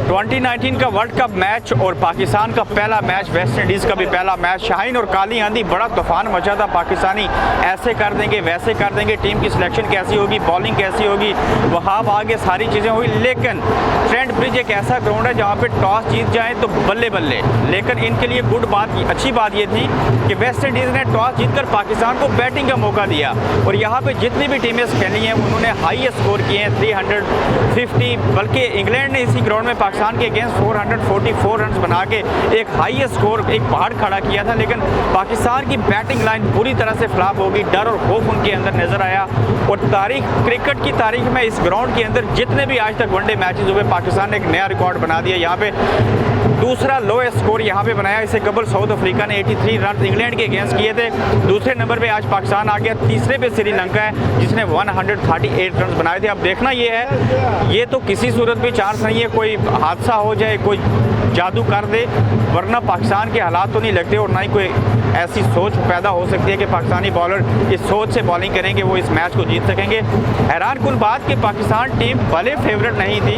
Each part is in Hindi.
2019 का वर्ल्ड कप मैच और पाकिस्तान का पहला मैच, वेस्ट इंडीज़ का भी पहला मैच, शाहीन और काली आंधी, बड़ा तूफान मचा था। पाकिस्तानी ऐसे कर देंगे वैसे कर देंगे, टीम की सिलेक्शन कैसी होगी, बॉलिंग कैसी होगी, वहाब आगे सारी चीज़ें हुई। लेकिन ट्रेंट ब्रिज एक ऐसा ग्राउंड है जहाँ पे टॉस जीत जाए तो बल्ले बल्ले। लेकिन इनके लिए अच्छी बात ये थी कि वेस्ट इंडीज़ ने टॉस जीतकर पाकिस्तान को बैटिंग का मौका दिया और यहाँ पे जितनी भी टीमें खेली हैं उन्होंने हाई स्कोर किए हैं 350, बल्कि इंग्लैंड ने इसी ग्राउंड में पाकिस्तान के अगेंस्ट 444 रन बना के एक हाई स्कोर, एक पहाड़ खड़ा किया था। लेकिन पाकिस्तान की बैटिंग लाइन पूरी तरह से फ्लॉप होगी, डर और खौफ उनके अंदर नजर आया। और क्रिकेट की तारीख में इस ग्राउंड के अंदर जितने भी आज तक वनडे मैचेस हुए, पाकिस्तान ने एक नया रिकॉर्ड बना दिया। यहाँ पे दूसरा लो स्कोर यहाँ पे बनाया, इससे कबल साउथ अफ्रीका ने 83 रन इंग्लैंड के अगेंस्ट किए थे। दूसरे नंबर पे आज पाकिस्तान आ गया, तीसरे पे श्रीलंका है जिसने 138 रन बनाए थे। अब देखना ये है, ये तो किसी सूरत भी चांस नहीं है कोई हादसा हो जाए, कोई जादू कर दे, वरना पाकिस्तान के हालात तो नहीं लगते और ना ही कोई ऐसी सोच पैदा हो सकती है कि पाकिस्तानी बॉलर इस सोच से बॉलिंग करेंगे वो इस मैच को जीत सकेंगे। हैरान कुल बात कि पाकिस्तान टीम भले फेवरेट नहीं थी,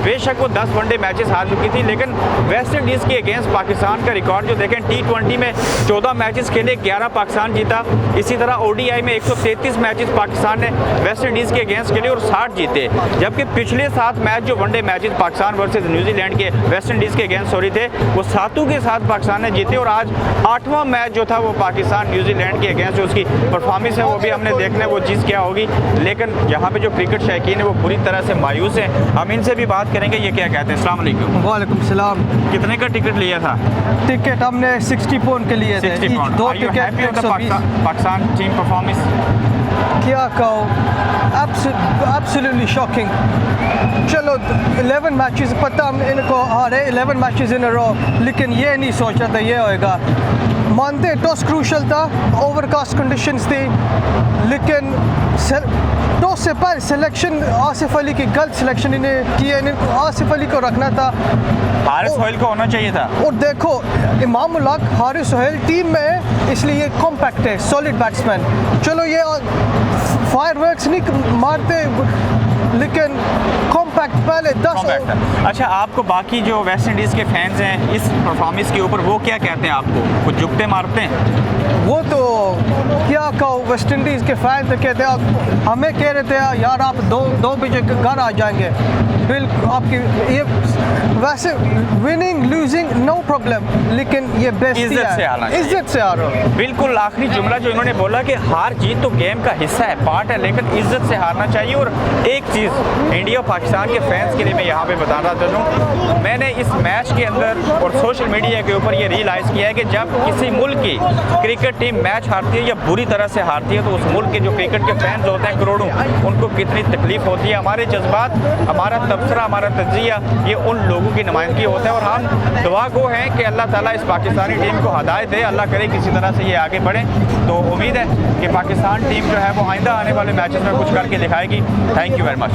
बेशक वो 10 वनडे मैचेस हार चुकी थी, लेकिन वेस्ट इंडीज़ के अगेंस्ट पाकिस्तान का रिकॉर्ड जो देखें, T20 में 14 मैचेस खेले, 11 पाकिस्तान जीता। इसी तरह ODI में 133 मैचेस पाकिस्तान ने वेस्ट इंडीज़ के अगेंस्ट खेले और 60 जीते। जबकि पिछले 7 मैच जो one day matches Pakistan versus New Zealand के वेस्ट इंडीज़ के अगेंस्ट हो रही थे, वो 7 के 7 पाकिस्तान ने जीते। और आज 8वां मैच जो था वो पाकिस्तान न्यूजीलैंड के अगेंस्ट, जो उसकी परफॉर्मेंस है वो भी हमने देखना है वो चीज़ क्या होगी। लेकिन यहाँ पे जो क्रिकेट शौकीन है वो पूरी तरह से मायूस है। हम इनसे भी बात करेंगे, ये क्या कहते हैं। अस्सलाम वालेकुम। वालेकुम सलाम। कितने का टिकट लिया था? टिकट हमने 60 पाउंड के लिए थे। 60 पाउंड। दो Are you ticket happy with the Pakistan team performance? क्या कहो, एब्सोल्युटली शॉकिंग। चलो 11 मैचेस, पता हम इनको हारे 11 मैचेस इन अ रो, लेकिन ये नहीं सोचा था ये होएगा। मानते टॉस क्रूशल था, ओवरकास्ट कंडीशंस थी, लेकिन टॉस से पहले सिलेक्शन आसिफ अली की गलत सिलेक्शन इन्हें की है। इन्हें आसिफ अली को रखना था, हारिस सोहेल को होना चाहिए था। और देखो इमाम उल हक, हारिस सोहेल टीम में है, इसलिए ये कॉम्पैक्ट है, सॉलिड बैट्समैन। चलो ये फायरवर्क्स नहीं मारते, लेकिन कॉम्पैक्ट पहले 10। अच्छा, आपको बाकी जो वेस्ट इंडीज़ के फैंस हैं इस परफॉर्मेंस के ऊपर वो क्या कहते हैं? आपको कुछ जुगते मारते हैं? वो तो क्या कहो, वेस्ट इंडीज़ के फैन तो कहते हैं, हमें कह रहे थे यार आप दो बजे घर आ जाएंगे। बिल्कुल आपकी ये वैसे विनिंग लूजिंग नो प्रॉब्लम, लेकिन ये बेस्ट इज्जत से आ रहा हो। बिल्कुल आखिरी जुमला जो इन्होंने बोला कि हार जीत तो गेम का हिस्सा है, पार्ट है, लेकिन इज्जत से हारना चाहिए। और एक चीज़ इंडिया और पाकिस्तान के फैंस के लिए मैं यहाँ पे बताना चाहता हूँ, मैंने इस मैच के अंदर और सोशल मीडिया के ऊपर ये रियलाइज़ किया है कि जब किसी मुल्क की क्रिकेट टीम मैच हारती है या बुरी तरह से हारती है तो उस मुल्क के जो क्रिकेट के फैंस होते हैं करोड़ों, उनको कितनी तकलीफ होती है। हमारे जज्बात, हमारा तबसरा, हमारा तजिया, ये उन लोगों की नुमाइंदगी होता है। और हम दुआ गो हैं कि अल्लाह ताला इस पाकिस्तानी टीम को हदायत दे, अल्लाह करे किसी तरह से ये आगे बढ़े। तो उम्मीद है कि पाकिस्तान टीम जो है वो आइंदा आने वाले मैचेस में कुछ करके दिखाएगी। Thank you very much.